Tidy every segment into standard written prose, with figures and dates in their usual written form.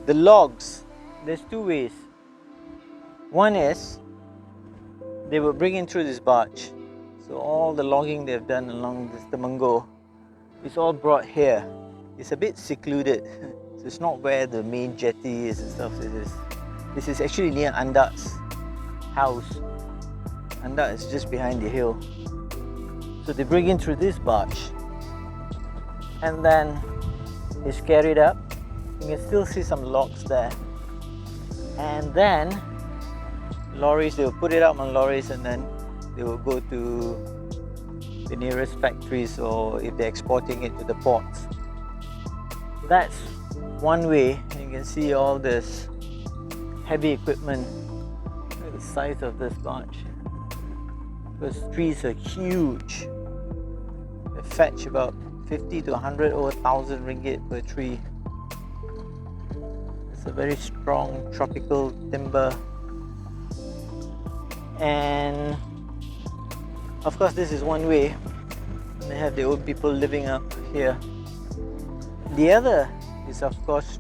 the logs, there's two ways. One is they will bring in through this barge. So all the logging they've done along this Temenggor is all brought here. It's a bit secluded, so it's not where the main jetty is and stuff. This is actually near Andak's house. Andak is just behind the hill. So they bring in through this barge, and then it's carried up. You can still see some logs there, and then lorries, they will put it up on lorries, and then they will go to the nearest factories, or if they're exporting it to the ports. That's one way. You can see all this heavy equipment. Look at the size of this barge. Those trees are huge. They fetch about 50 to 100 or 1,000 ringgit per tree. It's a very strong tropical timber. And of course this is one way. They have the old people living up here. The other is of course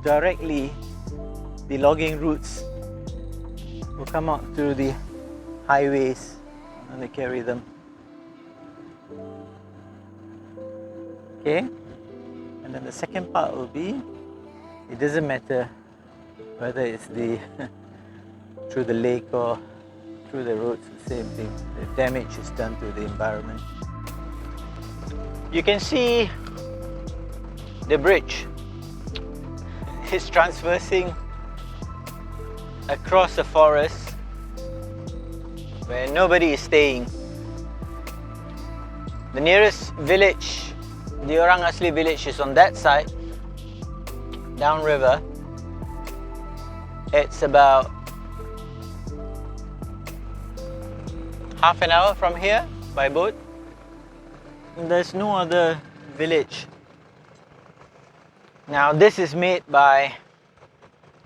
directly the logging routes will come out through the highways and they carry them. Okay, and then the second part will be, it doesn't matter whether it's the through the lake or through the roads, the same thing. The damage is done to the environment. You can see the bridge is transversing across the forest where nobody is staying. The nearest village, the Orang Asli village, is on that side, downriver. It's about half an hour from here by boat. And there's no other village. Now this is made by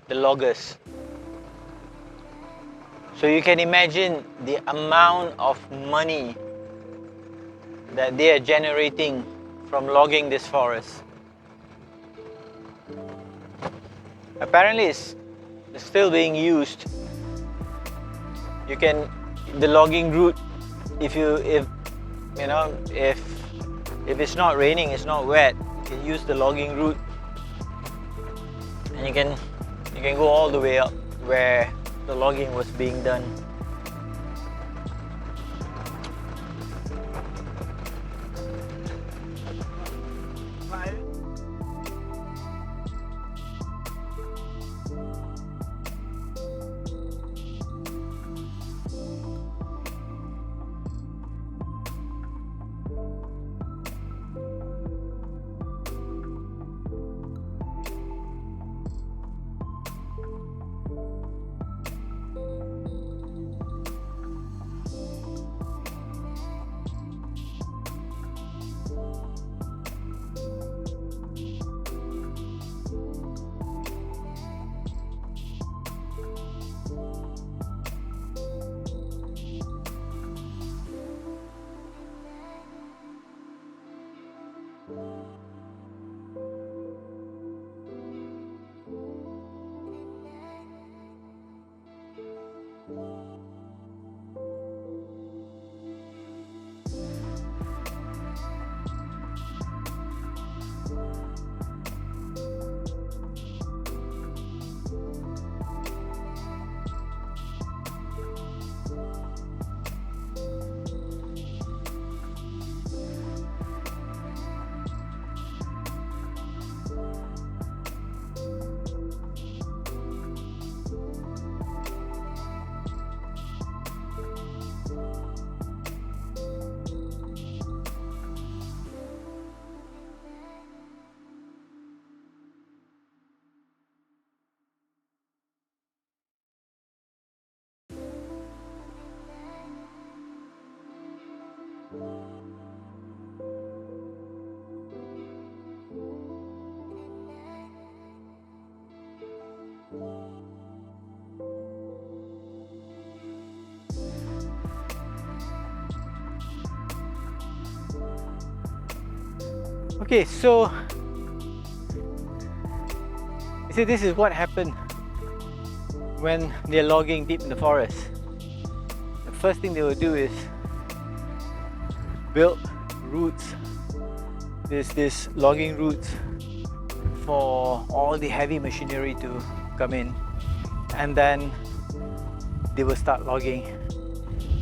the loggers. So you can imagine the amount of money that they are generating from logging this forest. Apparently it's still being used. You can, the logging route, if it's not raining, it's not wet, you can use the logging route, and you can go all the way up where the logging was being done. Okay, so See, this is what happened when they're logging deep in the forest. The first thing they will do is build routes. There's this logging routes for all the heavy machinery to come in, and then they will start logging,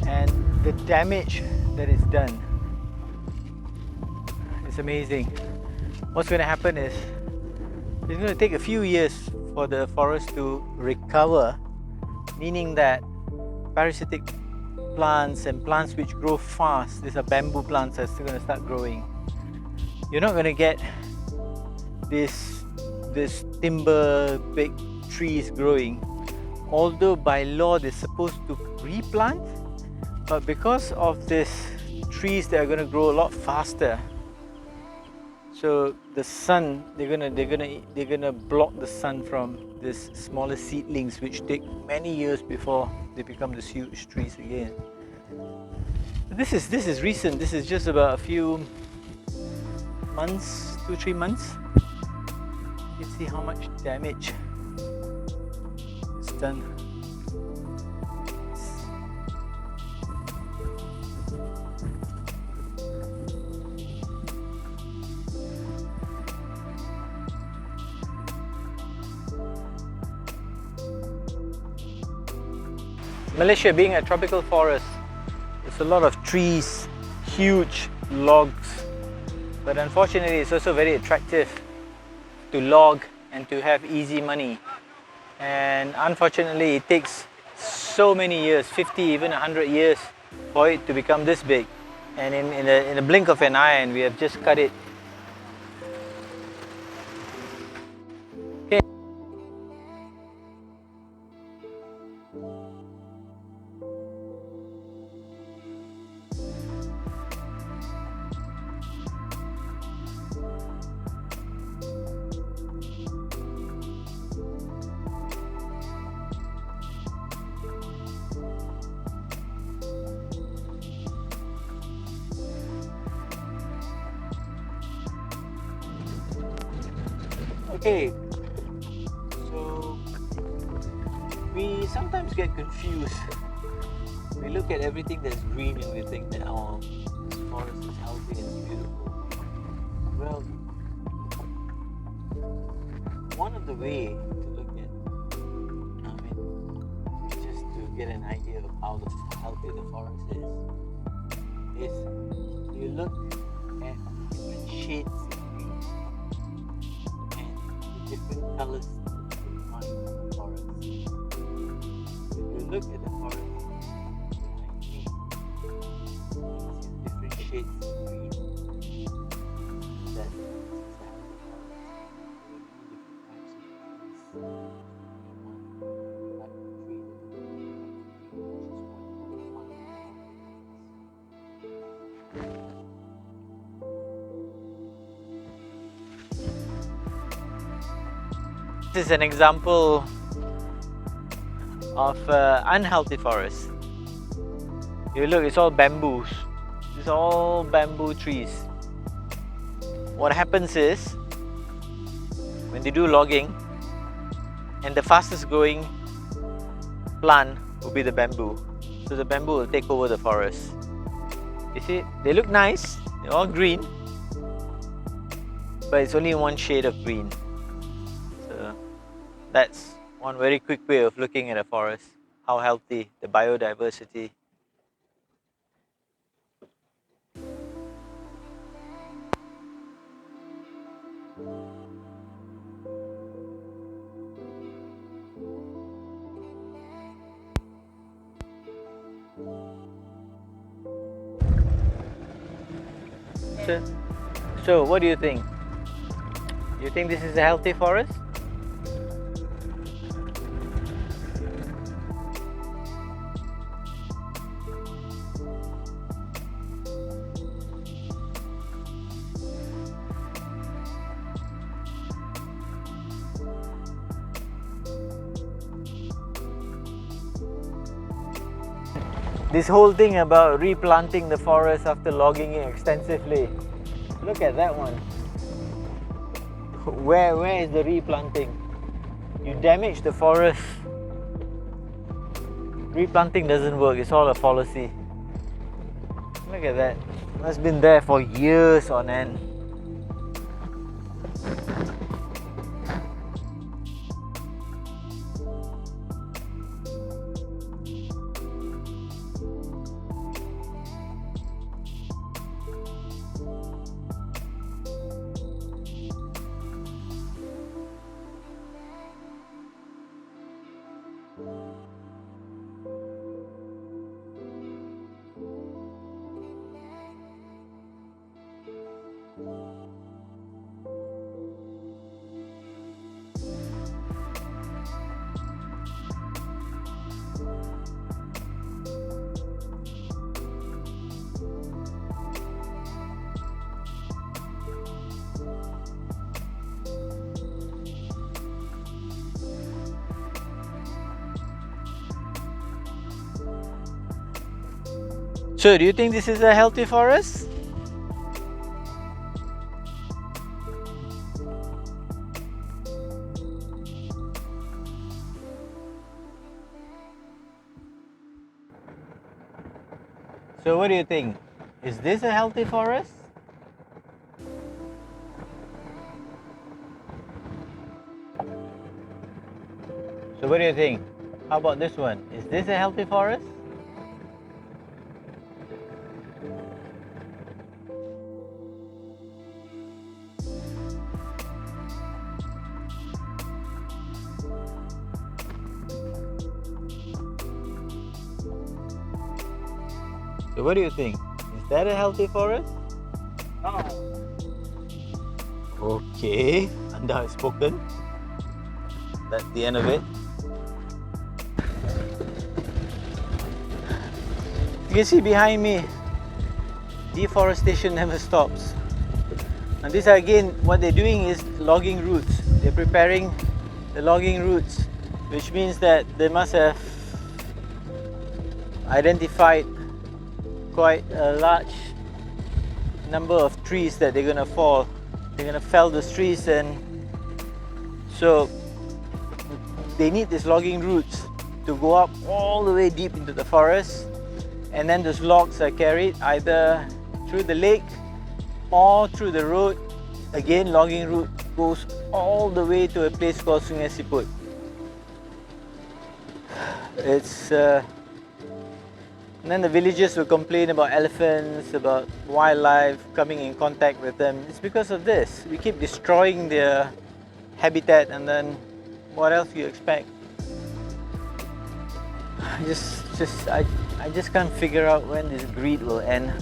and the damage that is done is amazing. What's going to happen is it's going to take a few years for the forest to recover, meaning that parasitic plants and plants which grow fast, these are bamboo plants, are still going to start growing. You're not going to get this timber big trees growing, although by law they're supposed to replant, but because of these trees that are going to grow a lot faster, so the sun, they're gonna block the sun from these smaller seedlings, which take many years before they become these huge trees again. This is recent. This is just about a few months, 2-3 months. You can see how much damage it's done. Malaysia being a tropical forest, there's a lot of trees, huge logs, but unfortunately it's also very attractive to log and to have easy money. And unfortunately it takes so many years, 50, even 100 years for it to become this big. And in a blink of an eye, and we have just cut it. Okay. Okay, so we sometimes get confused. We look at everything that's green and we think that, oh, this forest is healthy and beautiful. Well, one of the ways to look at, just to get an idea of how healthy the forest is you look at different shades of green and different colors that you find in the forest. If you look at the forest behind me, you see different shades of green. That is a healthy forest. There are many different types of trees. This is an example of unhealthy forest. You look, it's all bamboos. It's all bamboo trees. What happens is, when they do logging, and the fastest growing plant will be the bamboo. So the bamboo will take over the forest. You see, they look nice, they're all green, but it's only one shade of green. So that's one very quick way of looking at a forest, how healthy, the biodiversity. So what do you think? Do you think this is a healthy forest? This whole thing about replanting the forest after logging it extensively. Look at that one. Where is the replanting? you damage the forest, replanting doesn't work. It's all a fallacy. Look at that. That's been there for years on end. So, do you think this is a healthy forest? So, what do you think? Is this a healthy forest? So, what do you think? How about this one? Is this a healthy forest? So what do you think? Is that a healthy forest? Okay, Anda has spoken. That's the end of it. You can see behind me, deforestation never stops. And this again, what they're doing is logging routes. They're preparing the logging routes, which means that they must have identified quite a large number of trees that they're gonna fall. They're gonna fell those trees, and so they need these logging routes to go up all the way deep into the forest, and then those logs are carried either through the lake or through the road. Again, logging route goes all the way to a place called Sungai Siput. It's and then the villagers will complain about elephants, about wildlife coming in contact with them. It's because of this. We keep destroying their habitat, and then what else do you expect? I just can't figure out when this greed will end.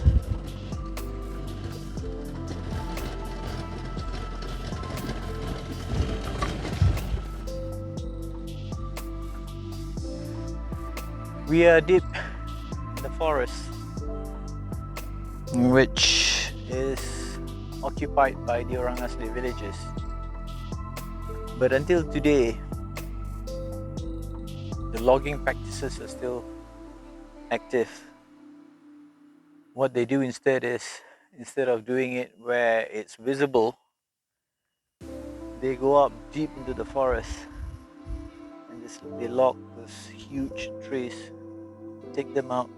We are deep in the forest, which is occupied by the Orang Asli villages. But until today, the logging practices are still active. What they do instead is, instead of doing it where it's visible, they go up deep into the forest and they log those huge trees, take them out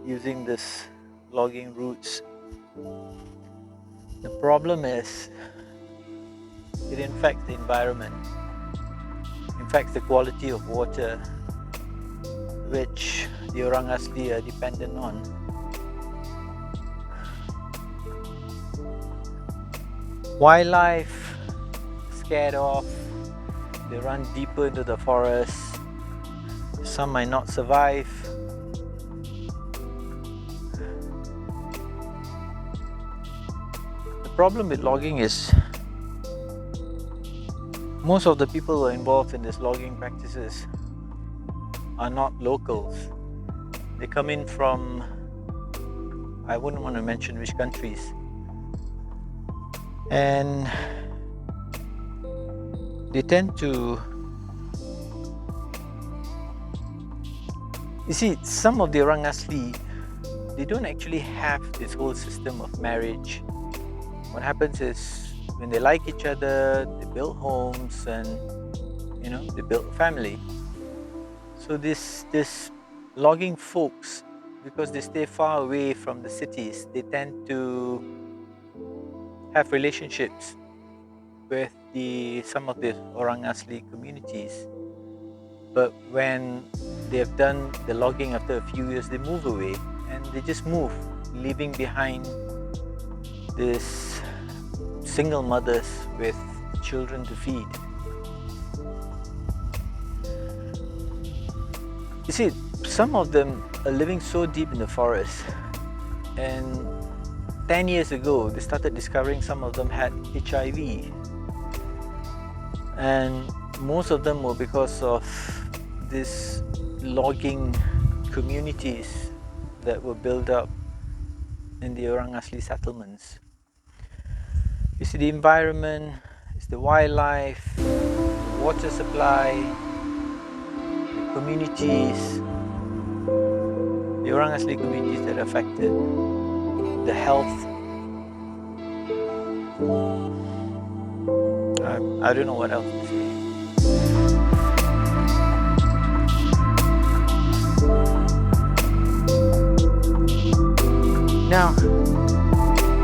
using this logging routes. The problem is it infects the environment, infects the quality of water, which the Orang Asli are dependent on. Wildlife scared off, they run deeper into the forest. Some might not survive. The problem with logging is most of the people who are involved in this logging practices are not locals. They come in from, I wouldn't want to mention which countries, and they tend to, you see, some of the Orang Asli, they don't actually have this whole system of marriage. What happens is, when they like each other, they build homes, and they built a family. So this logging folks, because they stay far away from the cities, they tend to have relationships with some of the Orang Asli communities. But when they have done the logging after a few years, they move away and they just move, leaving behind this single mothers with children to feed. You see, some of them are living so deep in the forest, and 10 years ago they started discovering some of them had HIV, and most of them were because of these logging communities that were built up in the Orang Asli settlements. You see, the environment, it's the wildlife, the water supply, the communities, the Orang Asli communities that are affected, the health. I don't know what else to say. Now,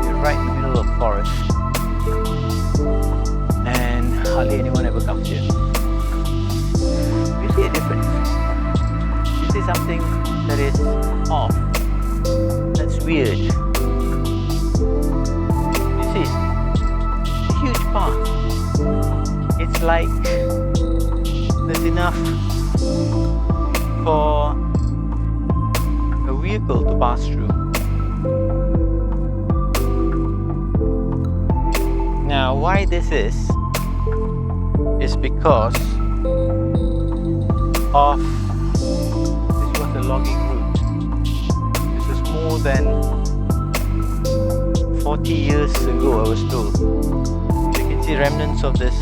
you're right in the middle of forest, and hardly anyone ever comes here. You see a difference. You see something that is off, that's weird. You see, a huge path. It's like there's enough for a vehicle to pass through. Now, why this is because of this was a logging route. This is more than 40 years ago, I was told. You can see remnants of this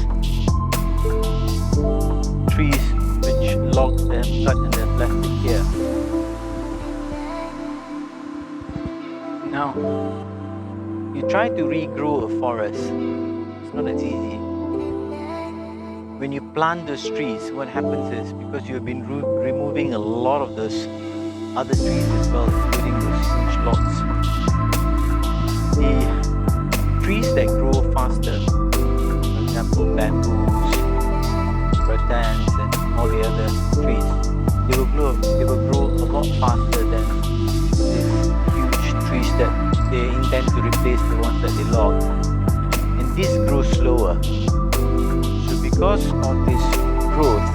trees which logs them, cut and then left it here. Now, you try to regrow a forest, it's not as easy. When you plant those trees, what happens is, because you have been removing a lot of those other trees as well, including those huge logs, the trees that grow faster, for example bamboos, rattans and all the other trees, they will grow a lot faster than these huge trees that they intend to replace the ones that they log, and this grows slower. So because of this growth,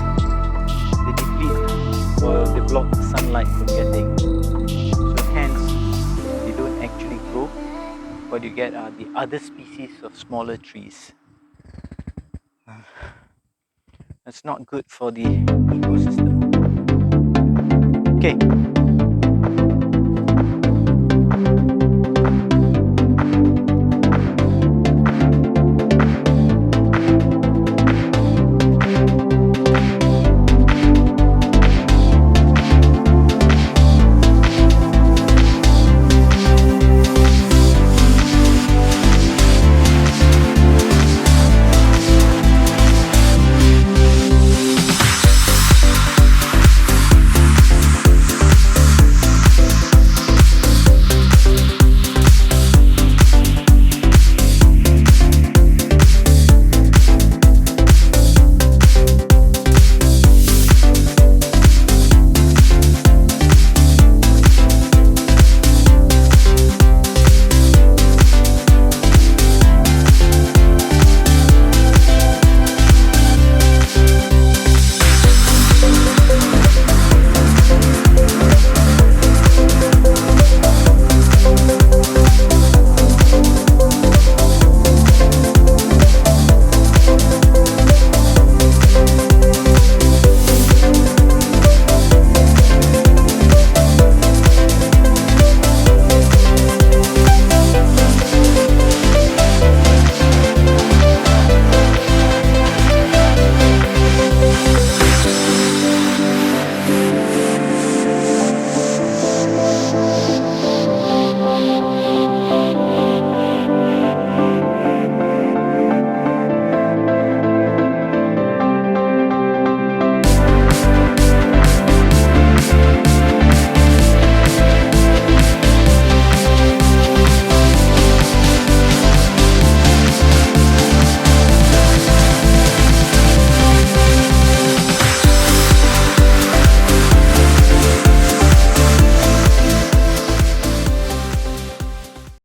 they deplete or they block the sunlight from getting. So hence, they don't actually grow. What you get are the other species of smaller trees. That's not good for the ecosystem. Okay.